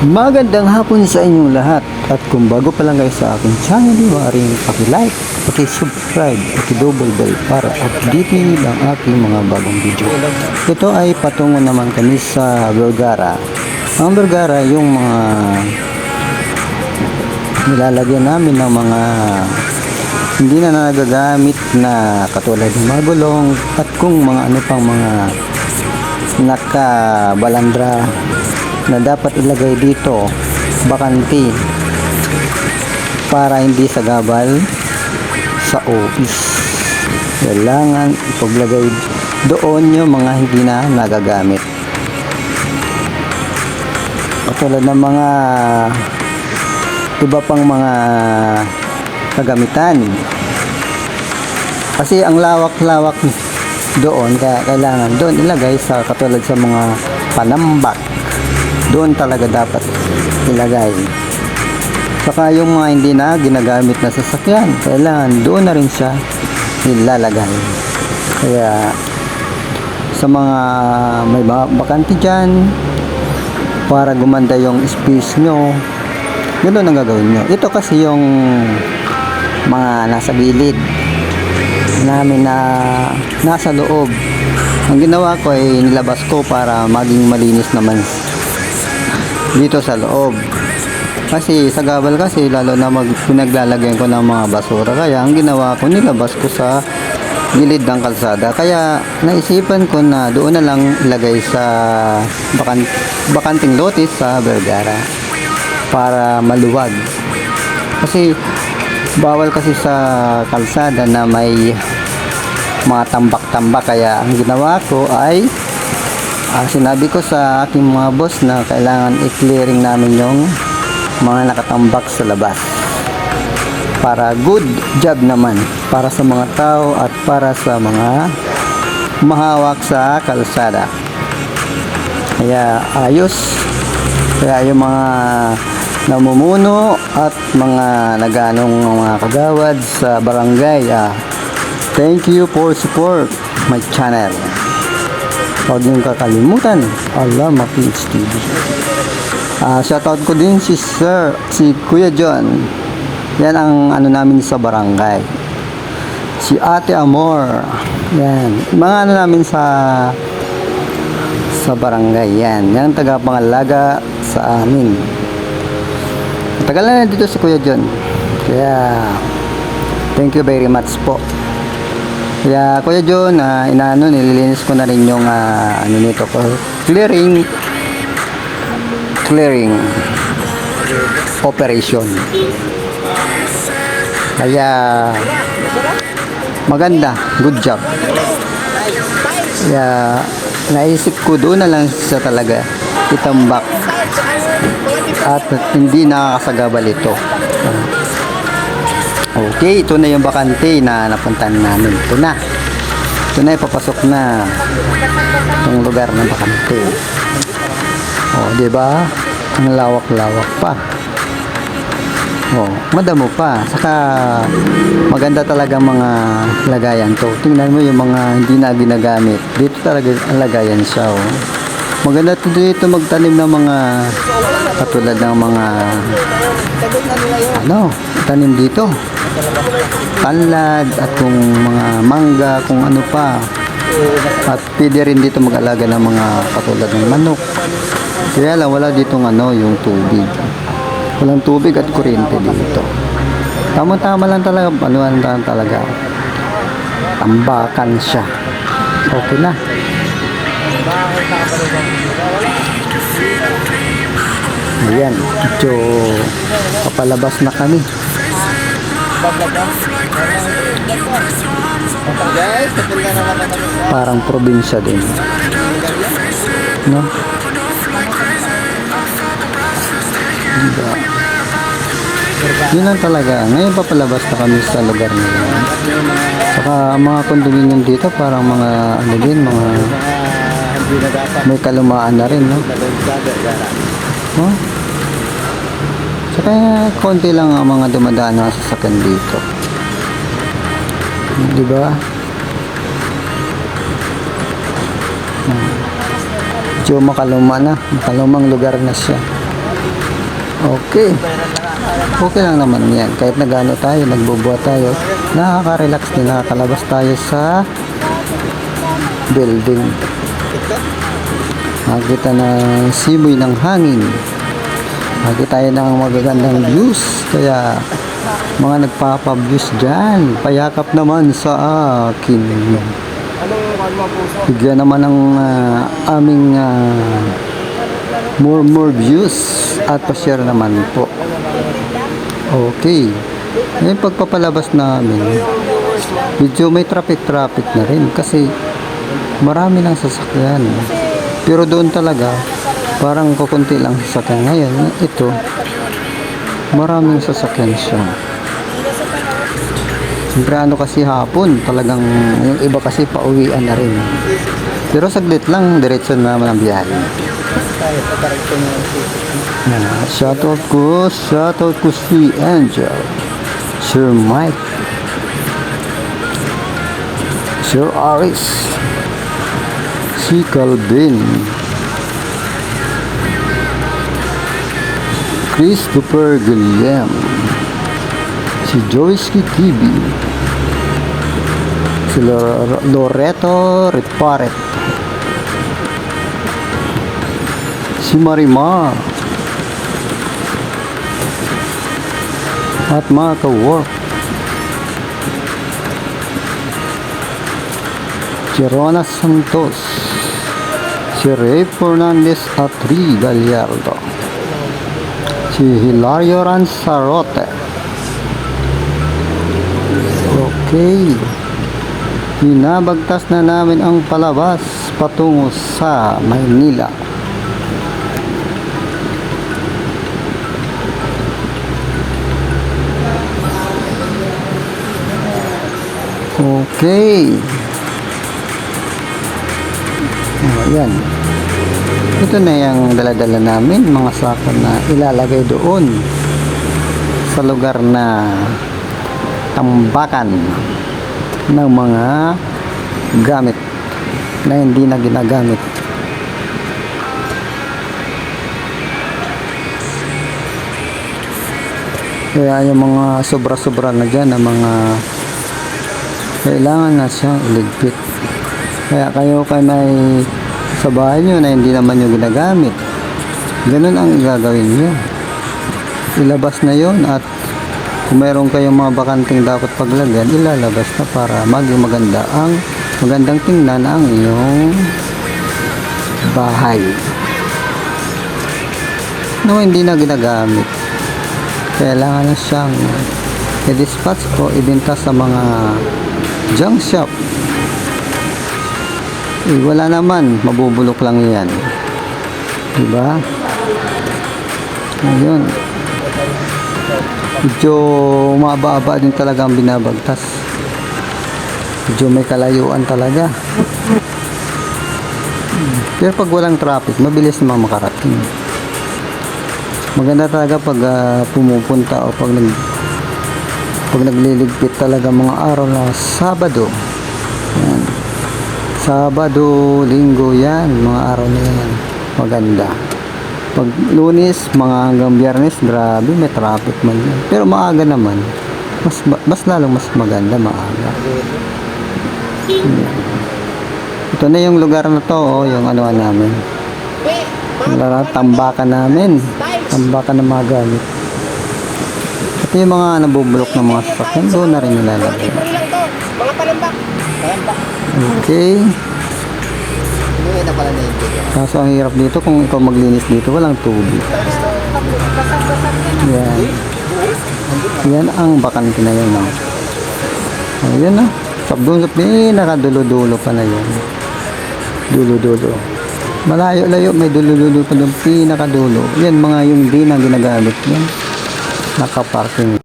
Magandang hapon sa inyong lahat. At kung bago pa lang kayo sa aking channel, maaaring paki-like, paki-subscribe, paki-double bell para updated ang aking mga bagong video. Ito ay patungo naman kami sa Vergara. Ang Vergara yung mga nilalagyan namin ng mga hindi na nagagamit na katulad ng mga gulong at kung mga ano pang mga nakabalandra na dapat ilagay dito bakante para hindi sagabal sa office. Kailangan ipaglagay doon yung mga hindi na nagagamit, katulad ng mga iba pang mga kagamitan, kasi ang lawak-lawak doon, kaya kailangan doon ilagay sa katulad sa mga panambak. Doon talaga dapat ilagay. Saka yung mga hindi na ginagamit na sasakyan, kailangan doon na rin siya ilalagay. Kaya sa mga may bakante dyan, para gumanda yung space nyo, ganoon ang gagawin nyo. Ito kasi yung mga nasa gilid namin na nasa loob. Ang ginawa ko ay nilabas ko para maging malinis naman dito sa loob, kasi sa gabal kasi lalo na pinaglalagyan ko ng mga basura, kaya ang ginawa ko nilabas ko sa gilid ng kalsada. Kaya naisipan ko na doon na lang ilagay sa bakanting lote sa Vergara para maluwag, kasi bawal kasi sa kalsada na may mga tambak-tambak. Kaya ang ginawa ko ay sinabi ko sa aking mga boss na kailangan i-clearing namin yung mga nakatambak sa labas, para good job naman para sa mga tao at para sa mga mahawak sa kalsada. Kaya ayos. Kaya yung mga namumuno at mga naganong mga kagawad sa barangay, thank you for support my channel. Huwag niyong kakalimutan, Alama Kids TV. Shoutout ko din si Kuya John. Yan ang ano namin sa barangay. Si Ate Amor. Yan. Mga ano namin sa barangay. Yan. Yan ang tagapangalaga sa amin. Tagal na dito si Kuya John. Kaya thank you very much po. Kaya Kuya John, nililinis ko na rin yung ano nito ko, clearing operation. Kaya maganda, good job. Kaya naisip ko doon na lang siya talaga itambak at hindi nakakasagabal ito. Okay, ito na yung bakante na napuntahan namin. Ito na ipapasok na yung lugar ng bakante. Di ba? Ang lawak-lawak pa. Madamo pa. Saka maganda talaga mga lagayan to. Tingnan mo yung mga hindi na ginagamit. Dito talaga ang lagayan siya. Maganda dito magtanim ng mga katulad ng mga tanim dito, tanlad at kung mga mangga, kung ano pa. At pwede rin dito mag-alaga ng mga katulad ng manok. Kaya lang wala ditong yung tubig. Walang tubig at kuryente dito. Tama-tama lang talaga, talaga. Tambakan siya. Okay na. Ayan, medyo papalabas na kami. Parang probinsya din, no? Diba? Yun lang talaga. Ngayon papalabas na kami sa lugar nila. Saka mga condominium dito parang mga mga may kalumaan na rin, no? Saka konti lang ang mga dumadaan na sasakyan dito. Diba? Medyo makaluma na, makalumang lugar na siya. Okay. Okay lang naman yan. Kahit nagano tayo, nagbubuhat tayo, nakaka-relax din, nakakalabas tayo sa building. Makikita na simoy ng hangin. Makikita tayo ng magagandang views. Kaya mga nagpapa-views dyan, payakap naman sa akin. Bigyan naman ng aming more views at pa-share naman po. Okay. Yung pagpapalabas namin, medyo may traffic na rin kasi marami ng sasakyan. Pero doon talaga, parang kukunti lang sasakyan. Ngayon, ito, maraming sasakyan siya. Siyempre ano kasi hapon, talagang yung iba kasi pauwian na rin. Pero saglit lang, diretso na naman ang biyahe. Shoutout ko si Angel, Sir Mike, Sir Aris, si Calvin, Christopher Guillem, si Joyce TV, si Loreto Riparet, si Marimar, at mga ka-work, si Rona Santos, si Ray Fernandez at Ri Gallardo, si Hilario Ranzarote. Okay, binabagtas na namin ang palabas patungo sa Maynila. Okay. Ayan. Ito na yung dala-dala namin, mga sako na ilalagay doon sa lugar na tambakan ng mga gamit na hindi na ginagamit. Kaya yung mga sobra-sobra na dyan, na mga kailangan na siyang iligpit. Kaya kayo may sa bahay nyo na hindi naman nyo ginagamit, ganun ang gagawin nyo, ilabas na yon. At kung meron kayong mga bakanting dapat paglagyan, ilalabas na para maging magandang tingnan ang iyong bahay no hindi na ginagamit. Kailangan na siyang i-dispatch o ibenta sa mga junk shop. Wala naman, mabubulok lang yan, diba? Ayun, medyo mababa din talaga ang binabagtas, medyo may kalayuan talaga. Pero pag walang traffic, mabilis naman makarating. Maganda talaga pag pumupunta o pag nagliligpit talaga mga araw na Sabado. Yan. Sabado, Linggo, yan, mga araw na yan, maganda. Pag Lunes, mga hanggang Biyernes, grabe, may traffic man yan. Pero maaga naman, mas lalong mas maganda, maaga. Ito na yung lugar na to, oh, yung ano namin. Tambakan namin. Tambakan ng mga gamit. Ito yung mga nabubulok ng mga sasakyan, doon na rin nilalagay. Okay. Kaso ang hirap dito kung ikaw maglinis dito, walang tubig. Yan. Yan ang bakante na yun. Ayan na. Doon sa pinakadulo-dulo pa na yun. Dulo-dulo. Malayo-layo, may dulo-dulo pa doon, pinakadulo. Yan mga yung di na ginagamit yan. Nakaparking.